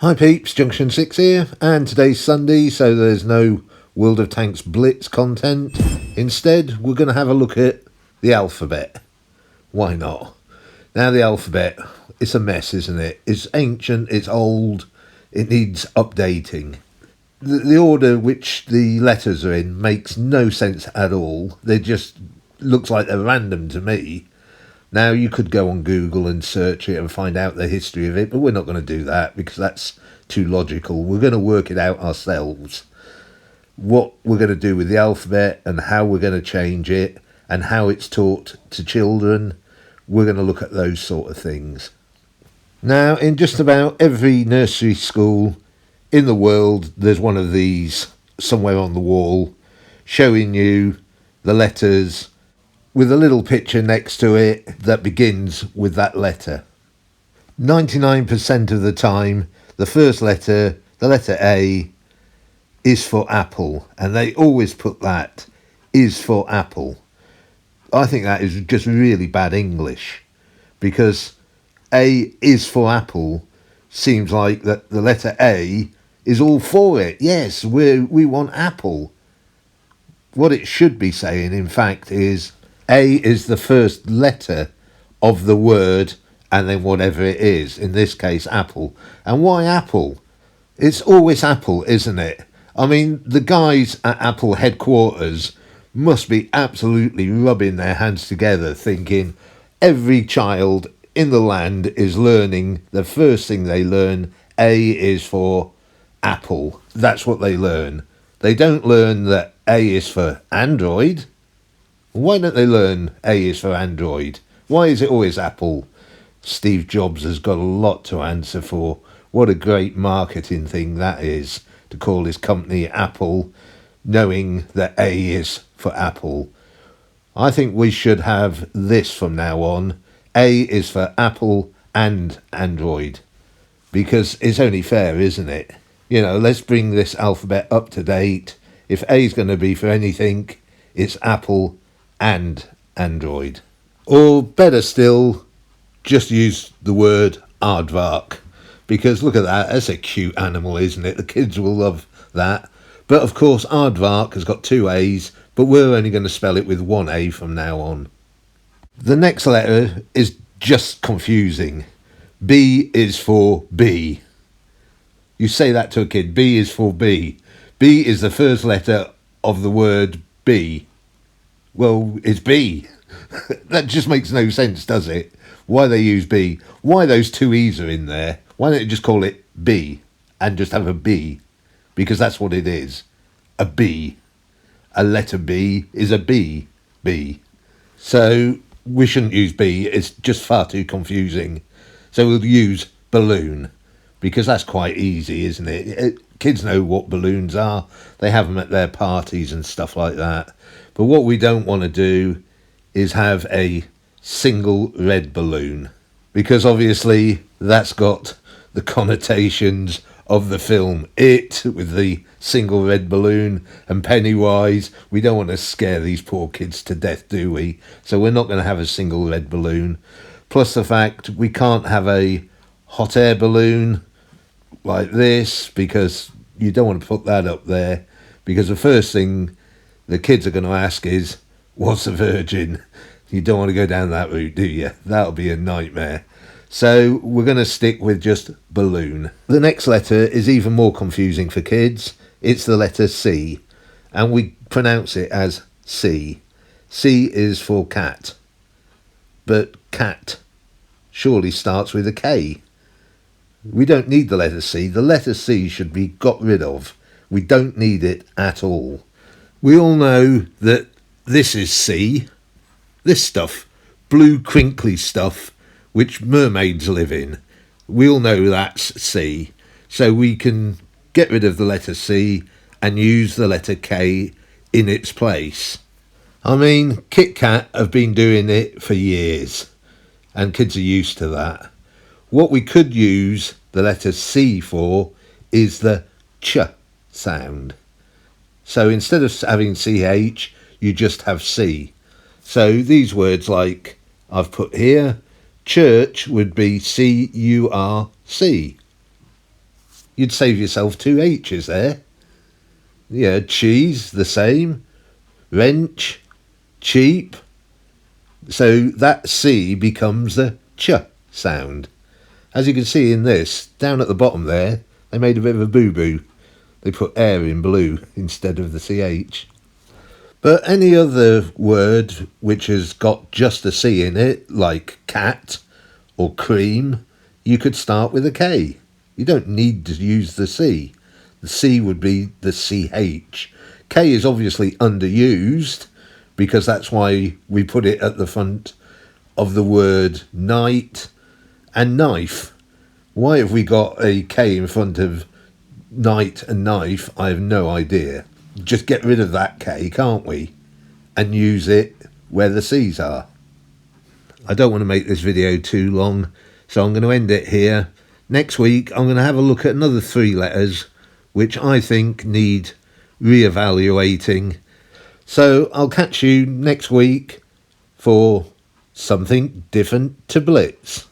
Hi peeps, Junction 6 here, and today's Sunday, so there's no World of Tanks Blitz content. Instead, we're going to have a look at the alphabet. Why not? Now the alphabet, it's a mess, isn't it? It's ancient, it's old, it needs updating. The order which the letters are in makes no sense at all. They just looks like they're random to me. Now, you could go on Google and search it and find out the history of it, but we're not going to do that because that's too logical. We're going to work it out ourselves. What we're going to do with the alphabet and how we're going to change it and how it's taught to children, we're going to look at those sort of things. Now, in just about every nursery school in the world, there's one of these somewhere on the wall showing you the letters with a little picture next to it that begins with that letter. 99% of the time, the first letter, the letter A, is for apple, and they always put that, is for apple. I think that is just really bad English, because A is for apple seems like that the letter A is all for it. Yes, we want apple. What it should be saying, in fact, is A is the first letter of the word and then whatever it is, in this case apple. And why apple? It's always apple, isn't it? I mean, the guys at Apple headquarters must be absolutely rubbing their hands together thinking every child in the land is learning, the first thing they learn, A is for apple. That's what they learn. They don't learn that A is for Android. Why don't they learn A is for Android? Why is it always Apple? Steve Jobs has got a lot to answer for. What a great marketing thing that is, to call his company Apple, knowing that A is for Apple. I think we should have this from now on. A is for Apple and Android. Because it's only fair, isn't it? You know, let's bring this alphabet up to date. If A is going to be for anything, it's Apple and Android. Or better still, just use the word aardvark, because look at that, that's a cute animal, isn't it? The kids will love that. But of course aardvark has got two A's, but we're only going to spell it with one A from now on. The next letter is just confusing. B is for B. You say that to a kid, B is for B. B is the first letter of the word be. Well, it's B. That just makes no sense, does it? Why they use B? Why those two E's are in there? Why don't you just call it B and just have a B? Because that's what it is. A B. A letter B is a B. B. So we shouldn't use B. It's just far too confusing. So we'll use balloon, because that's quite easy, isn't it? Kids know what balloons are. They have them at their parties and stuff like that. But what we don't want to do is have a single red balloon, because obviously that's got the connotations of the film It, with the single red balloon, and Pennywise. We don't want to scare these poor kids to death, do we? So we're not going to have a single red balloon. Plus the fact we can't have a hot air balloon like this, because you don't want to put that up there, because the first thing the kids are going to ask is, what's a virgin? You don't want to go down that route, do you? That'll be a nightmare. So we're going to stick with just balloon. The next letter is even more confusing for kids. It's the letter C, and we pronounce it as C. C is for cat, but cat surely starts with a K. We don't need the letter C. The letter C should be got rid of. We don't need it at all. We all know that this is C. This stuff, blue crinkly stuff, which mermaids live in. We all know that's C. So we can get rid of the letter C and use the letter K in its place. I mean, Kit Kat have been doing it for years, and kids are used to that. What we could use the letter C for is the ch sound. So instead of having CH, you just have C. So these words like I've put here, church would be CURC. you'd save yourself 2 H's there. Yeah, cheese, the same. Wrench, cheap. So that C becomes the ch sound. As you can see in this, down at the bottom there, they made a bit of a boo-boo. They put air in blue instead of the CH. But any other word which has got just a C in it, like cat or cream, you could start with a K. You don't need to use the C. The C would be the CH. K is obviously underused because that's why we put it at the front of the word night and knife. Why have we got a K in front of night and knife? I have no idea. Just get rid of that K, can't we? And use it where the C's are. I don't want to make this video too long, so I'm going to end it here. Next week, I'm going to have a look at another 3 letters, which I think need re-evaluating. So I'll catch you next week for something different to Blitz.